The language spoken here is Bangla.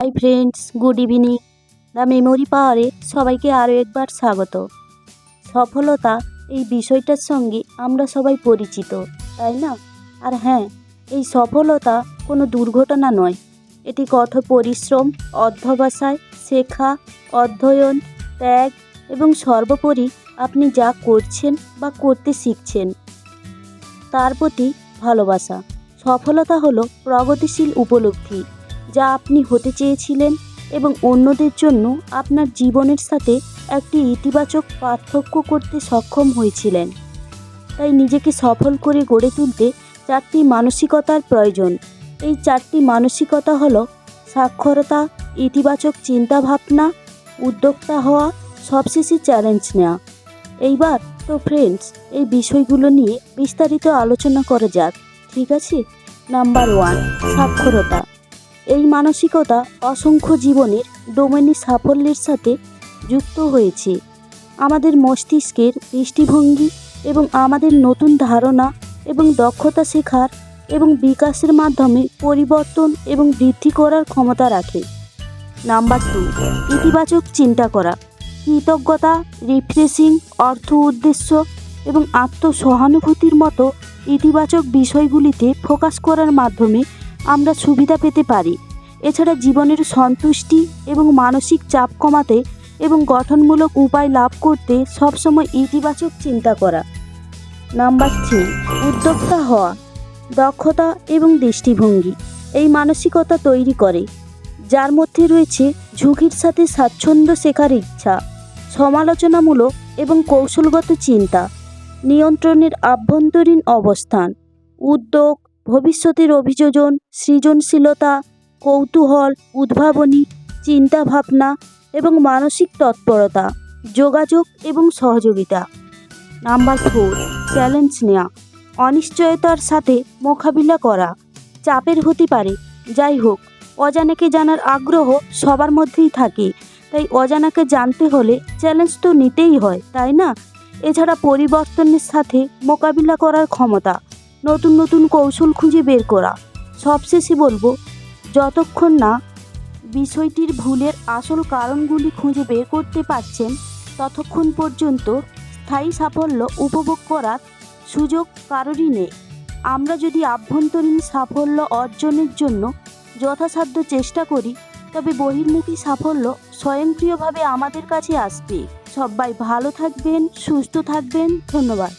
Hi friends, good evening. The memory পাওয়ারে সবাইকে আরও একবার স্বাগত। সফলতা এই বিষয়টার সঙ্গে আমরা সবাই পরিচিত, তাই না? আর হ্যাঁ, এই সফলতা কোনো দুর্ঘটনা নয়। এটি কঠোর পরিশ্রম, অধ্যবসায়, শেখা, অধ্যয়ন, ত্যাগ এবং সর্বোপরি আপনি যা করছেন বা করতে শিখছেন তার প্রতি ভালোবাসা। সফলতা হলো প্রগতিশীল উপলব্ধি, যা আপনি হতে চেয়েছিলেন এবং অন্যদের জন্য আপনার জীবনের সাথে একটি ইতিবাচক পার্থক্য করতে সক্ষম হয়েছিলেন। তাই নিজেকে সফল করে গড়ে তুলতে 4টি মানসিকতার প্রয়োজন। এই 4টি মানসিকতা হলো সাক্ষরতা, ইতিবাচক চিন্তাভাবনা, উদ্যোক্তা হওয়া, সবশেষে চ্যালেঞ্জ নেওয়া। এইবার তো ফ্রেন্ডস, এই বিষয়গুলো নিয়ে বিস্তারিত আলোচনা করা যাক, ঠিক আছে? নাম্বার 1, সাক্ষরতা। এই মানসিকতা অসংখ্য জীবনের ডোমেনে সাফল্যের সাথে যুক্ত হয়েছে। আমাদের মস্তিষ্কের দৃষ্টিভঙ্গি এবং আমাদের নতুন ধারণা এবং দক্ষতা শেখার এবং বিকাশের মাধ্যমে পরিবর্তন এবং বৃদ্ধি করার ক্ষমতা রাখে। নাম্বার 2, ইতিবাচক চিন্তা করা। কৃতজ্ঞতা, রিফ্রেশিং, অর্থ উদ্দেশ্য এবং আত্মসহানুভূতির মতো ইতিবাচক বিষয়গুলিতে ফোকাস করার মাধ্যমে আমরা সুবিধা পেতে পারি। এছাড়া জীবনের সন্তুষ্টি এবং মানসিক চাপ কমাতে এবং গঠনমূলক উপায় লাভ করতে সবসময় ইতিবাচক চিন্তা করা। নাম্বার 3, উদ্যোক্তা হওয়া। দক্ষতা এবং দৃষ্টিভঙ্গি এই মানসিকতা তৈরি করে, যার মধ্যে রয়েছে ঝুঁকির সাথে স্বাচ্ছন্দ্য শেখার ইচ্ছা, সমালোচনামূলক এবং কৌশলগত চিন্তা, নিয়ন্ত্রণের আভ্যন্তরীণ অবস্থান, উদ্যোগ, ভবিষ্যতের অভিযোজন, সৃজনশীলতা, কৌতূহল, উদ্ভাবনী চিন্তাভাবনা এবং মানসিক তৎপরতা, যোগাযোগ এবং সহযোগিতা। নাম্বার 4, চ্যালেঞ্জ নেওয়া। অনিশ্চয়তার সাথে মোকাবিলা করা। চাপের হতে পারে, যাই হোক, অজানাকে জানার আগ্রহ সবার মধ্যেই থাকে, তাই অজানাকে জানতে হলে চ্যালেঞ্জ তো নিতেই হয়, তাই না? এছাড়া পরিবর্তনের সাথে মোকাবিলা করার ক্ষমতা, নতুন নতুন কৌশল খুঁজে বের করা। সবশেষে বলবো, যতক্ষণ না বিষয়টির ভুলের আসল কারণগুলি খুঁজে বের করতে পারছেন, ততক্ষণ পর্যন্ত স্থায়ী সাফল্য উপভোগ করার সুযোগ কারোরই নেই। আমরা যদি আভ্যন্তরীণ সাফল্য অর্জনের জন্য যথাসাধ্য চেষ্টা করি, তবে বহির্মুখী সাফল্য স্বয়ংক্রিয়ভাবে আমাদের কাছে আসবে। সবাই ভালো থাকবেন, সুস্থ থাকবেন। ধন্যবাদ।